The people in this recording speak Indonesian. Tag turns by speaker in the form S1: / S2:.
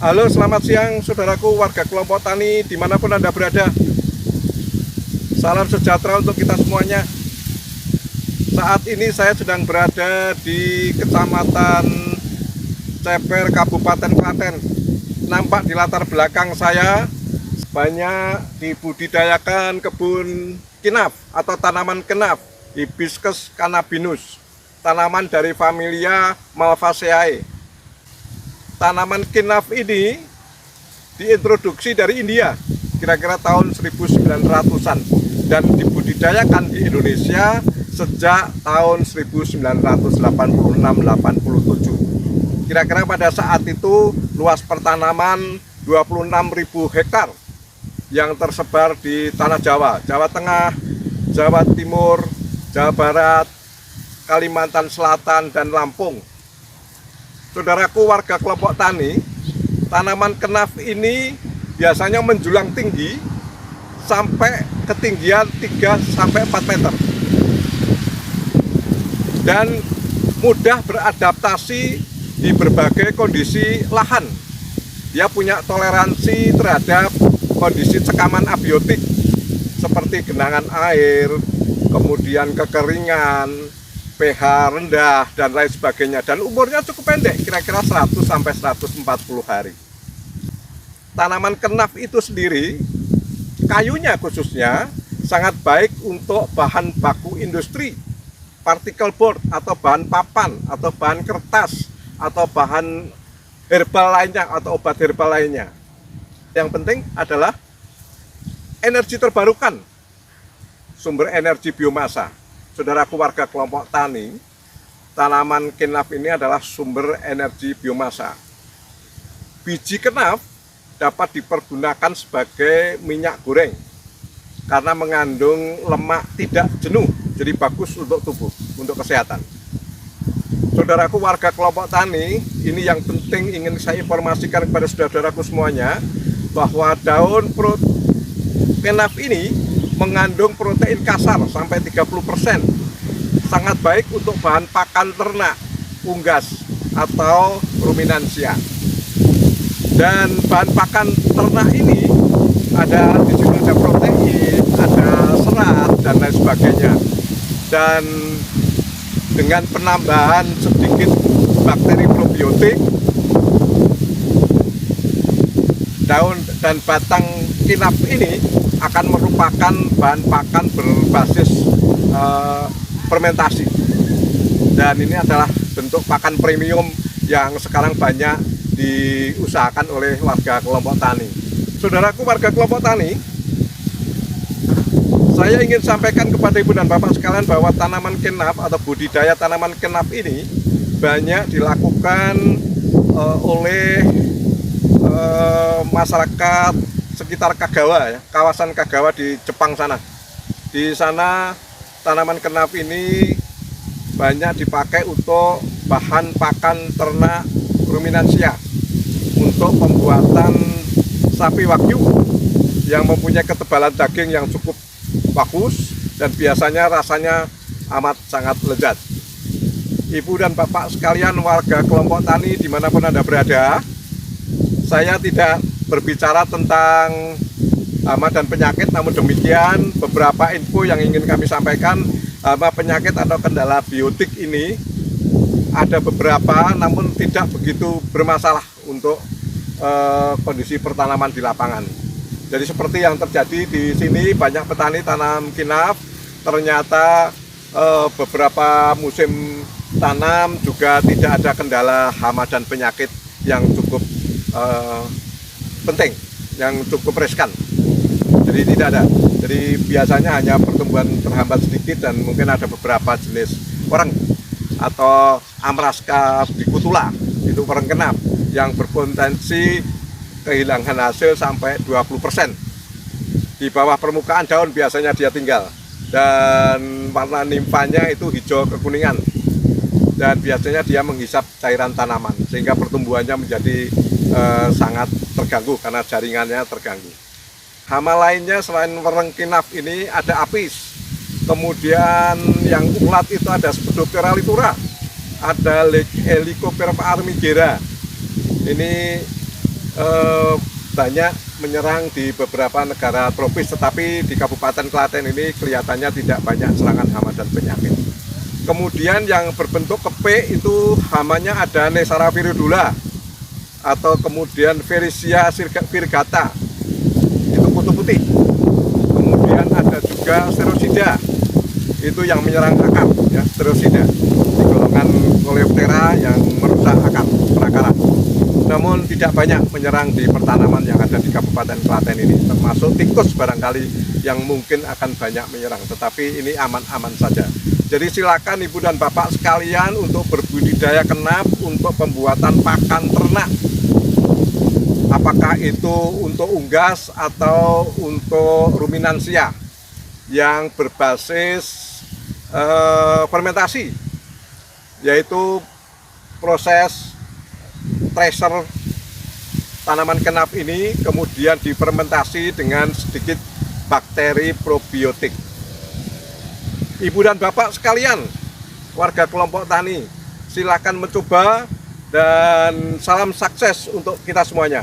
S1: Halo, selamat siang saudaraku warga kelompok tani dimanapun Anda berada. Salam sejahtera untuk kita semuanya. Saat ini saya sedang berada di Kecamatan Ceper, Kabupaten Klaten. Nampak di latar belakang saya banyak dibudidayakan kebun kinaf atau tanaman kenaf, Hibiscus cannabinus, tanaman dari familia Malvaceae. Tanaman kinaf ini diintroduksi dari India kira-kira tahun 1900-an dan dibudidayakan di Indonesia sejak tahun 1986-87. Kira-kira pada saat itu luas pertanaman 26.000 hektar yang tersebar di tanah Jawa, Jawa Tengah, Jawa Timur, Jawa Barat, Kalimantan Selatan, dan Lampung. Saudaraku warga kelompok tani, tanaman kenaf ini biasanya menjulang tinggi sampai ketinggian 3-4 meter dan mudah beradaptasi di berbagai kondisi lahan. Dia punya toleransi terhadap kondisi cekaman abiotik seperti genangan air, kemudian kekeringan, pH rendah, dan lain sebagainya. Dan umurnya cukup pendek, kira-kira 100-140 hari. Tanaman kenaf itu sendiri, kayunya khususnya, sangat baik untuk bahan baku industri, particle board, atau bahan papan, atau bahan kertas, atau bahan herbal lainnya, atau obat herbal lainnya. Yang penting adalah energi terbarukan, sumber energi biomasa. Saudaraku warga kelompok tani, tanaman kenaf ini adalah sumber energi biomasa. Biji kenaf dapat dipergunakan sebagai minyak goreng karena mengandung lemak tidak jenuh, jadi bagus untuk tubuh, untuk kesehatan. Saudaraku warga kelompok tani, ini yang penting ingin saya informasikan kepada saudara-saudaraku semuanya, bahwa daun kenaf ini mengandung protein kasar sampai 30%. Sangat baik untuk bahan pakan ternak, unggas atau ruminansia. Dan bahan pakan ternak ini di situ ada protein, ada serat, dan lain sebagainya. Dan dengan penambahan sedikit bakteri probiotik, daun dan batang kinaf ini akan merupakan bahan pakan berbasis fermentasi, dan ini adalah bentuk pakan premium yang sekarang banyak diusahakan oleh warga kelompok tani. Saudaraku warga kelompok tani, saya ingin sampaikan kepada ibu dan bapak sekalian bahwa tanaman kenaf atau budidaya tanaman kenaf ini banyak dilakukan oleh masyarakat sekitar Kagawa, ya, kawasan Kagawa di Jepang sana. Di sana tanaman kenaf ini banyak dipakai untuk bahan pakan ternak ruminansia, untuk pembuatan sapi wagyu yang mempunyai ketebalan daging yang cukup bagus dan biasanya rasanya amat sangat lezat. Ibu dan bapak sekalian warga kelompok tani dimanapun Anda berada, saya tidak berbicara tentang hama dan penyakit, namun demikian beberapa info yang ingin kami sampaikan. Hama, penyakit atau kendala biotik ini ada beberapa, namun tidak begitu bermasalah untuk kondisi pertanaman di lapangan. Jadi seperti yang terjadi di sini, banyak petani tanam kinaf, ternyata beberapa musim tanam juga tidak ada kendala hama dan penyakit yang cukup penting, yang cukup riskan. Jadi tidak ada. Jadi biasanya hanya pertumbuhan terhambat sedikit dan mungkin ada beberapa jenis orang atau Amraska bicutula, itu orang kenaf yang berpotensi kehilangan hasil sampai 20%. Di bawah permukaan daun biasanya dia tinggal, dan warna nimfanya itu hijau kekuningan, dan biasanya dia menghisap cairan tanaman sehingga pertumbuhannya menjadi sangat terganggu karena jaringannya terganggu. Hama lainnya selain wereng kinaf ini ada apis, kemudian yang ulat itu ada Spodoptera litura, ada Helicoverpa armigera. Ini banyak menyerang di beberapa negara tropis, tetapi di Kabupaten Klaten ini kelihatannya tidak banyak serangan hama dan penyakit. Kemudian yang berbentuk kepik itu hamanya ada Nesara viridula atau kemudian Vericea virgata, itu kutu putih. Kemudian ada juga Sterosida, itu yang menyerang akar, ya, Sterosida di golongan Coleoptera yang merusak akar perakaran. Namun tidak banyak menyerang di pertanaman yang ada di Kabupaten Klaten ini, termasuk tikus barangkali yang mungkin akan banyak menyerang, tetapi ini aman-aman saja. Jadi silakan Ibu dan Bapak sekalian untuk berbudidaya kenap untuk pembuatan pakan ternak. Apakah itu untuk unggas atau untuk ruminansia yang berbasis fermentasi, yaitu proses tracer tanaman kenap ini kemudian difermentasi dengan sedikit bakteri probiotik. Ibu dan Bapak sekalian, warga kelompok tani, silakan mencoba dan salam sukses untuk kita semuanya.